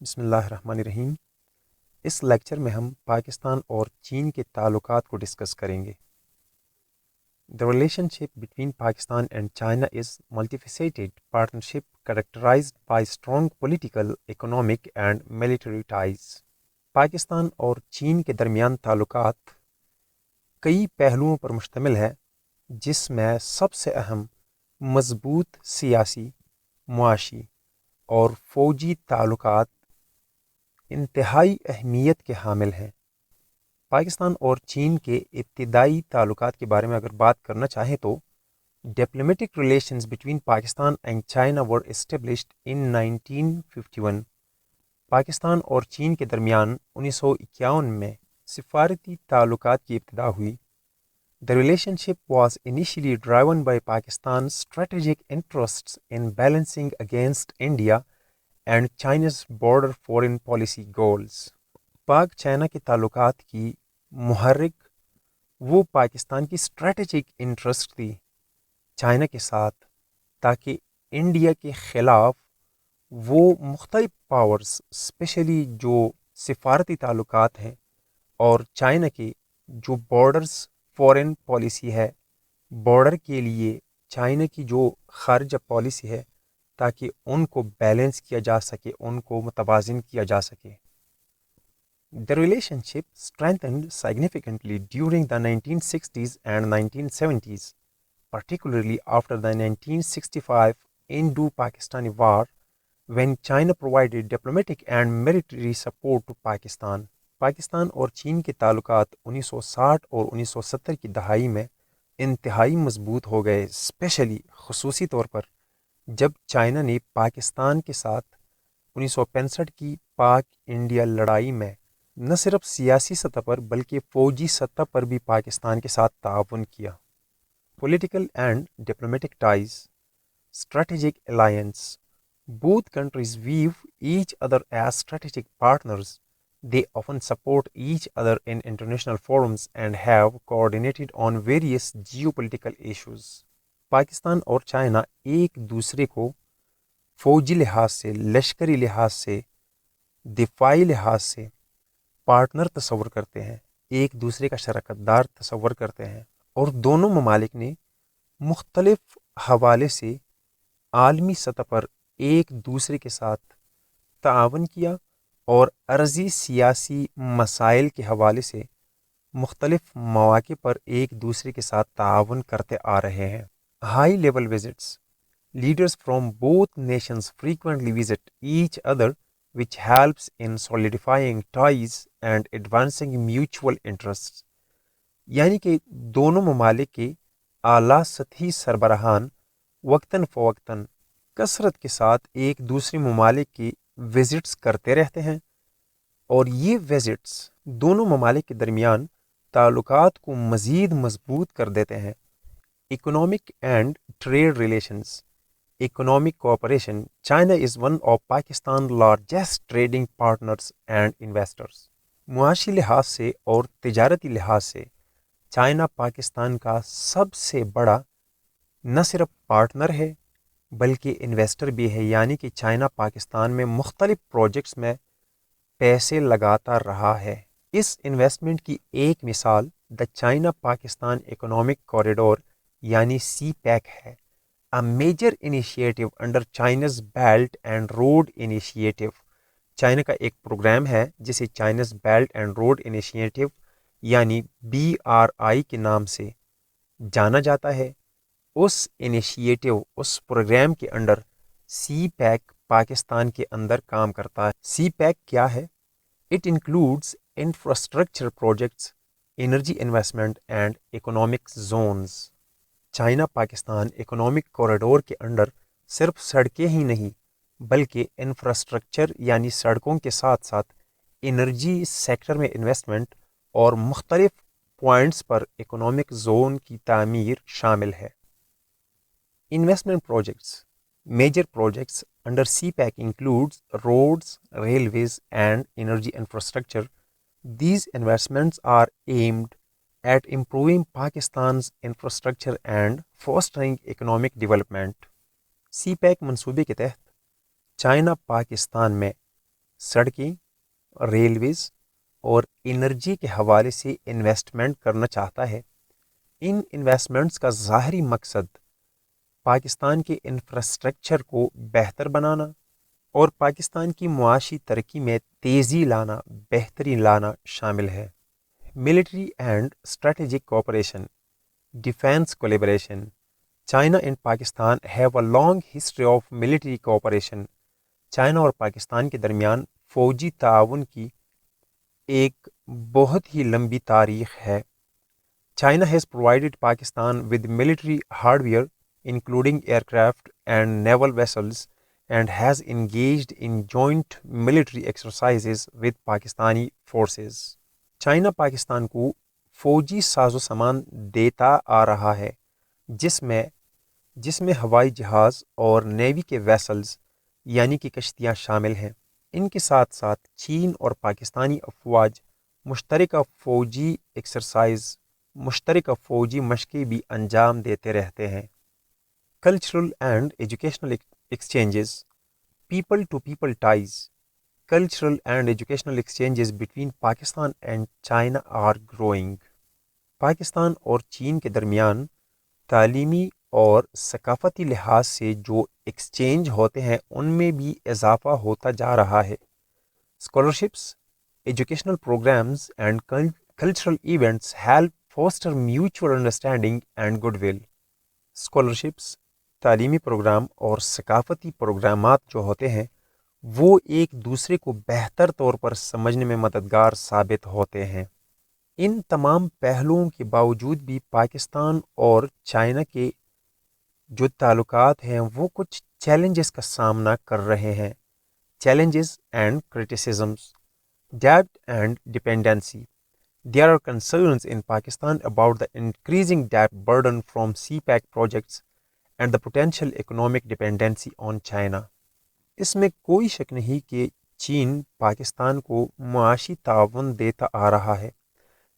بسم اللہ الرحمن الرحیم۔ اس لیکچر میں ہم پاکستان اور چین کے تعلقات کو ڈسکس کریں گے۔ The relationship between Pakistan and China is multifaceted partnership characterized by strong political, economic and military ties۔ Pakistan اور چین کے درمیان تعلقات کئی پہلوؤں پر مشتمل ہے، جس میں سب سے اہم مضبوط سیاسی، معاشی اور فوجی تعلقات انتہائی اہمیت کے حامل ہیں۔ پاکستان اور چین کے ابتدائی تعلقات کے بارے میں اگر بات کرنا چاہیں تو diplomatic relations between Pakistan and China were established in 1951۔ Pakistan اور چین کے درمیان 1951 میں سفارتی تعلقات کی ابتدا ہوئی۔ The relationship was initially driven by Pakistan's strategic interests in balancing against India and China's border foreign policy goals۔ پاک چائنا کے تعلقات کی محرک وہ پاکستان کی اسٹریٹجک انٹرسٹ تھی چائنا کے ساتھ، تاکہ انڈیا کے خلاف وہ مختلف پاورز، اسپیشلی جو سفارتی تعلقات ہیں اور چائنا کے جو بارڈرز فورن پالیسی ہے، بارڈر کے لیے چائنا کی جو خارجہ پالیسی ہے، تاکہ ان کو بیلنس کیا جا سکے، ان کو متوازن کیا جا سکے۔ The relationship strengthened significantly during the 1960s and 1970s, particularly after the 1965 Indo-Pakistani War, when China provided diplomatic and military support to Pakistan۔ Pakistan اور چین کے تعلقات 1960 اور 1970 کی دہائی میں انتہائی مضبوط ہو گئے، اسپیشلی خصوصی طور پر جب چائنا نے پاکستان کے ساتھ 1965 کی پاک انڈیا لڑائی میں نہ صرف سیاسی سطح پر بلکہ فوجی سطح پر بھی پاکستان کے ساتھ تعاون کیا۔ Political and diplomatic ties, strategic alliance, both countries view each other as strategic partners۔ They often support each other in international forums and have coordinated on various geopolitical issues۔ Pakistan اور چائنا ایک دوسرے کو فوجی لحاظ سے، لشکری لحاظ سے، دفاعی لحاظ سے پارٹنر تصور کرتے ہیں، ایک دوسرے کا شراکت دار تصور کرتے ہیں، اور دونوں ممالک نے مختلف حوالے سے عالمی سطح پر ایک دوسرے کے ساتھ تعاون کیا اور عرضی سیاسی مسائل کے حوالے سے مختلف مواقع پر ایک دوسرے کے ساتھ تعاون کرتے آ رہے ہیں۔ High level visits, leaders from both nations frequently visit each other which helps in solidifying ties and advancing mutual interests۔ یعنی کہ دونوں ممالک کے اعلیٰ سطحی سربراہان وقتاً فوقتاً کثرت کے ساتھ ایک دوسرے ممالک کی وزٹس کرتے رہتے ہیں، اور یہ وزٹس دونوں ممالک کے درمیان تعلقات کو مزید مضبوط کر دیتے ہیں۔ Economic and trade relations, economic cooperation, China is one of Pakistan largest trading partners and investors. معاشی لحاظ سے اور تجارتی لحاظ سے چائنا پاکستان کا سب سے بڑا نہ صرف پارٹنر ہے بلکہ انویسٹر بھی ہے، یعنی کہ چائنا پاکستان میں مختلف پروجیکٹس میں پیسے لگاتا رہا ہے۔ اس انویسٹمنٹ کی ایک مثال دا چائنا پاکستان اکنامک کوریڈور یعنی سی پیک ہے، a major initiative under China's Belt and Road Initiative۔ China کا ایک پروگرام ہے جسے China's belt and road initiative یعنی BRI کے نام سے جانا جاتا ہے۔ اس انیشیٹو، اس پروگرام کے انڈر سی پیک پاکستان کے اندر کام کرتا ہے۔ سی پیک کیا ہے؟ It includes infrastructure projects, energy investment and economic zones. China Pakistan economic corridor کے انڈر صرف سڑکیں ہی نہیں بلکہ انفراسٹرکچر یعنی سڑکوں کے ساتھ ساتھ انرجی سیکٹر میں انویسٹمنٹ اور مختلف پوائنٹس پر اکنامک زون کی تعمیر شامل ہے۔ Investment projects, major projects under CPEC includes roads, railways and energy infrastructure. These investments are aimed at improving Pakistan's infrastructure and fostering economic development۔ CPEC منصوبے کے تحت China Pakistan میں سڑکیں، railways اور انرجی کے حوالے سے انویسٹمنٹ کرنا چاہتا ہے۔ ان انویسٹمنٹس کا ظاہری مقصد پاکستان کے انفراسٹرکچر کو بہتر بنانا اور پاکستان کی معاشی ترقی میں تیزی لانا، بہتری لانا شامل ہے۔ Military and strategic cooperation, defence collaboration. China and Pakistan have a long history of military cooperation. China اور پاکستان کے درمیان فوجی تعاون کی ایک بہت ہی لمبی تاریخ ہے۔ China has provided Pakistan with military hardware, including aircraft and naval vessels, and has engaged in joint military exercises with Pakistani forces. China Pakistan کو فوجی ساز و سامان دیتا آ رہا ہے، جس میں ہوائی جہاز اور نیوی کے ویسلز یعنی کہ کشتیاں شامل ہیں۔ ان کے ساتھ ساتھ چین اور پاکستانی افواج مشترکہ فوجی مشقیں بھی انجام دیتے رہتے ہیں۔ Cultural and educational exchanges, people to people ties. Cultural and educational exchanges between Pakistan and China are growing. Pakistan اور چین کے درمیان تعلیمی اور ثقافتی لحاظ سے جو ایکسچینج ہوتے ہیں ان میں بھی اضافہ ہوتا جا رہا ہے۔ Scholarships, educational programs and cultural events help foster mutual understanding and goodwill. Scholarships, تعلیمی پروگرام اور ثقافتی پروگرامات جو ہوتے ہیں وہ ایک دوسرے کو بہتر طور پر سمجھنے میں مددگار ثابت ہوتے ہیں۔ ان تمام پہلوؤں کے باوجود بھی پاکستان اور چائنا کے جو تعلقات ہیں وہ کچھ چیلنجز کا سامنا کر رہے ہیں۔ چیلنجز اینڈ کرٹیسزمز، ڈیبٹ and dependency. There are concerns in Pakistan about the increasing debt burden from CPEC projects and the potential economic dependency on China. اس میں کوئی شک نہیں کہ چین پاکستان کو معاشی تعاون دیتا آ رہا ہے،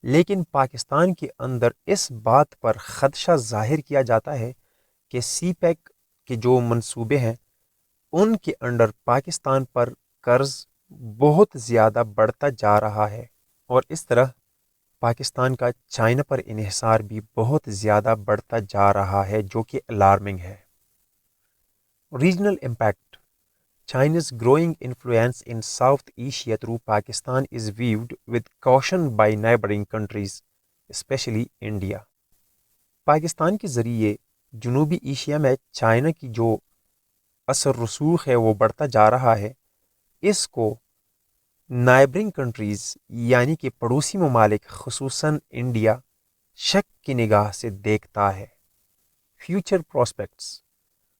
لیکن پاکستان کے اندر اس بات پر خدشہ ظاہر کیا جاتا ہے کہ سی پیک کے جو منصوبے ہیں ان کے انڈر پاکستان پر قرض بہت زیادہ بڑھتا جا رہا ہے، اور اس طرح پاکستان کا چائنا پر انحصار بھی بہت زیادہ بڑھتا جا رہا ہے، جو کہ الارمنگ ہے۔ Regional impact, China's growing influence in South Asia through Pakistan is viewed with caution by neighboring countries, especially India. Pakistan کے ذریعے جنوبی ایشیا میں چائنا کی جو اثر رسوخ ہے وہ بڑھتا جا رہا ہے، اس کو نائبرنگ کنٹریز یعنی کہ پڑوسی ممالک خصوصاً انڈیا شک کی نگاہ سے دیکھتا ہے۔ Future prospects,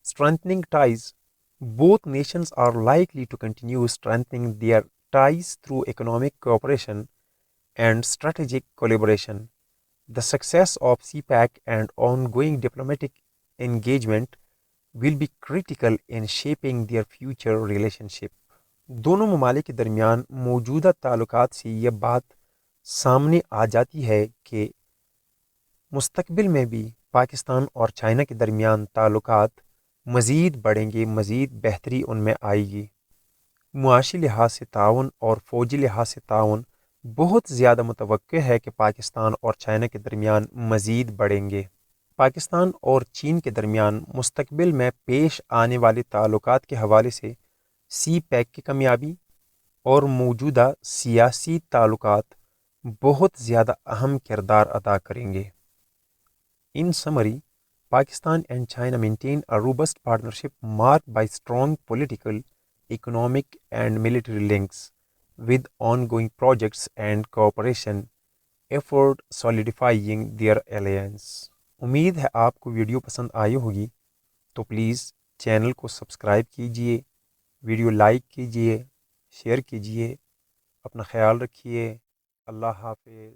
strengthening ties. Both nations are likely to continue strengthening their ties through economic cooperation and strategic collaboration. The success of CPEC and ongoing diplomatic engagement will be critical in shaping their future relationship. دونوں ممالک کے درمیان موجودہ تعلقات سے یہ بات سامنے آ جاتی ہے کہ مستقبل میں بھی پاکستان اور چائنا کے درمیان تعلقات مزید بڑھیں گے، مزید بہتری ان میں آئے گی۔ معاشی لحاظ سے تعاون اور فوجی لحاظ سے تعاون بہت زیادہ متوقع ہے کہ پاکستان اور چائنا کے درمیان مزید بڑھیں گے۔ پاکستان اور چین کے درمیان مستقبل میں پیش آنے والے تعلقات کے حوالے سے سی پیک کی کامیابی اور موجودہ سیاسی تعلقات بہت زیادہ اہم کردار ادا کریں گے۔ In summary, Pakistan and China maintain a robust partnership marked by strong political, economic, and military links, with ongoing projects and cooperation effort solidifying their alliance. امید ہے آپ کو ویڈیو پسند آئی ہوگی، تو پلیز چینل کو سبسکرائب کیجئے، ویڈیو لائک کیجئے، شیئر کیجئے، اپنا خیال رکھیے۔ اللہ حافظ۔